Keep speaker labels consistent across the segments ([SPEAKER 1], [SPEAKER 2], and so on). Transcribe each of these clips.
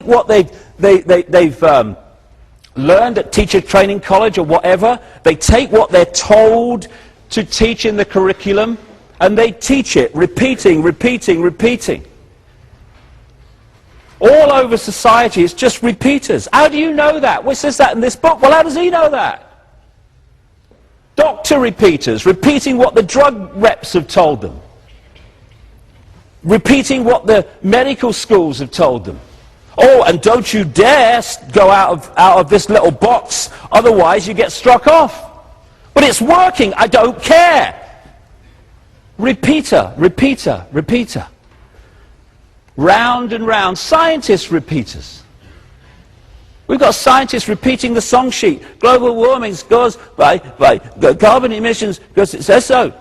[SPEAKER 1] what they've learned at teacher training college or whatever, they take what they're told to teach in the curriculum, and they teach it, repeating, repeating, repeating. All over society, it's just repeaters. How do you know that? Well, it says that in this book. Well, how does he know that? Doctor repeaters, repeating what the drug reps have told them. Repeating what the medical schools have told them. Oh, and don't you dare go out of this little box, otherwise you get struck off. But it's working, I don't care. Repeater, repeater, repeater. Round and round. Scientists repeaters. We've got scientists repeating the song sheet. Global warming goes by carbon emissions because it says so.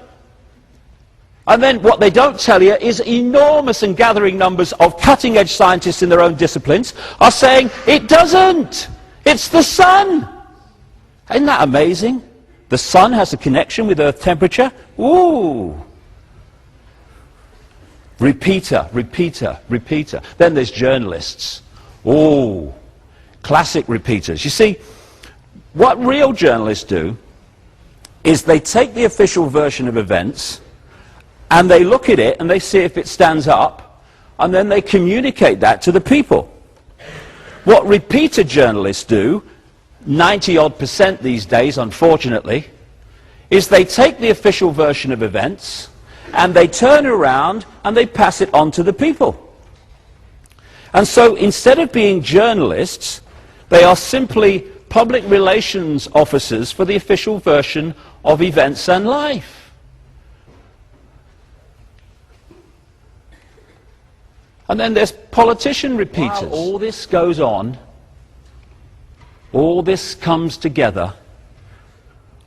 [SPEAKER 1] And then what they don't tell you is enormous and gathering numbers of cutting-edge scientists in their own disciplines are saying, it doesn't. It's the sun. Isn't that amazing? The sun has a connection with Earth temperature. Ooh. Repeater, repeater, repeater. Then there's journalists. Oh, classic repeaters. You see, what real journalists do is they take the official version of events and they look at it and they see if it stands up, and then they communicate that to the people. What repeater journalists do, 90-odd% these days, unfortunately, is they take the official version of events and they turn around and they pass it on to the people. And so instead of being journalists, they are simply public relations officers for the official version of events and life. And then there's politician repeaters. While all this goes on, all this comes together,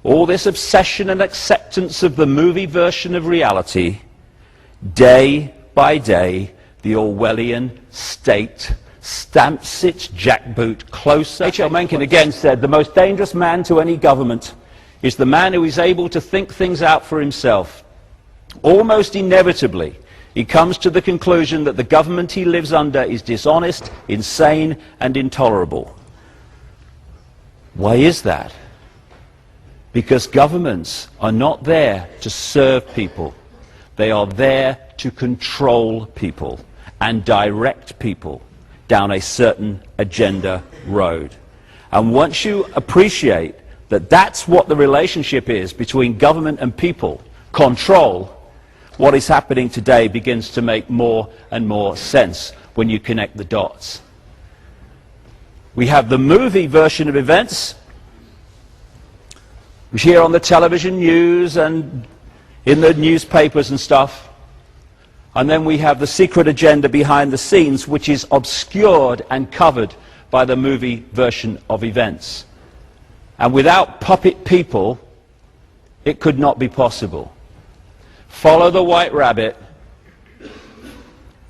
[SPEAKER 1] all this obsession and acceptance of the movie version of reality, day by day, the Orwellian state stamps its jackboot closer. H.L. Mencken again said, the most dangerous man to any government is the man who is able to think things out for himself. Almost inevitably, he comes to the conclusion that the government he lives under is dishonest, insane, and intolerable. Why is that? Because governments are not there to serve people. They are there to control people and direct people down a certain agenda road. And once you appreciate that that's what the relationship is between government and people, control, what is happening today begins to make more and more sense when you connect the dots. We have the movie version of events, which hear on the television news and in the newspapers and stuff. And then we have the secret agenda behind the scenes, which is obscured and covered by the movie version of events. And without puppet people, it could not be possible. Follow the white rabbit,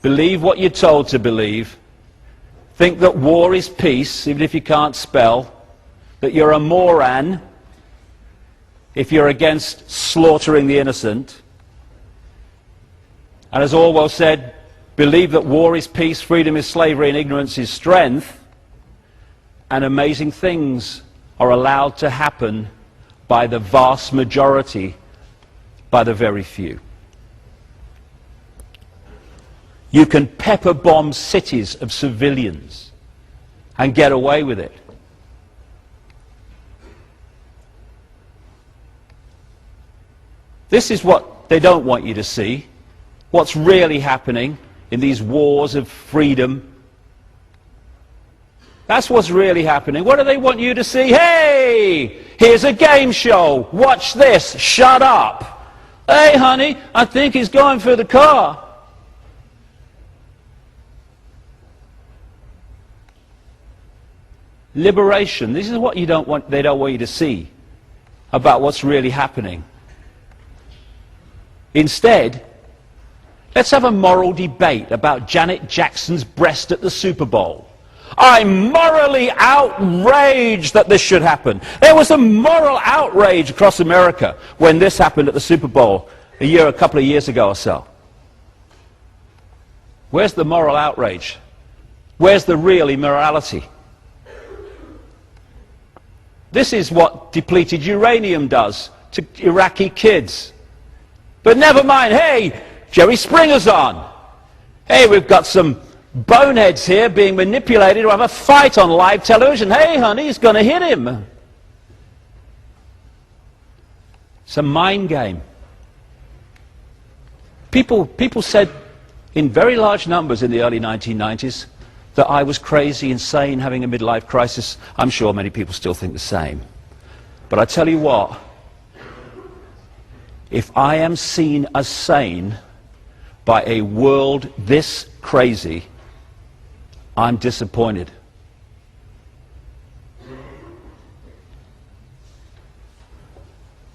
[SPEAKER 1] believe what you're told to believe, think that war is peace, even if you can't spell, that you're a moron if you're against slaughtering the innocent. And as Orwell said, believe that war is peace, freedom is slavery, and ignorance is strength. And amazing things are allowed to happen by the vast majority, by the very few. You can pepper bomb cities of civilians and get away with it. This is what they don't want you to see, what's really happening in these wars of freedom. That's what's really happening. What do they want you to see? Hey, here's a game show. Watch this. Shut up. Hey, honey, I think he's going for the car. Liberation. This is what they don't want you to see about what's really happening. Instead, let's have a moral debate about Janet Jackson's breast at the Super Bowl. I'm morally outraged that this should happen. There was a moral outrage across America when this happened at the Super Bowl a couple of years ago or so. Where's the moral outrage Where's the real immorality? This is what depleted uranium does to Iraqi kids. But never mind, hey, Jerry Springer's on. Hey, we've got some boneheads here being manipulated to have a fight on live television. Hey, honey, he's going to hit him. It's a mind game. People said in very large numbers in the early 1990s that I was crazy, insane, having a midlife crisis. I'm sure many people still think the same. But I tell you what, if I am seen as sane by a world this crazy, I'm disappointed.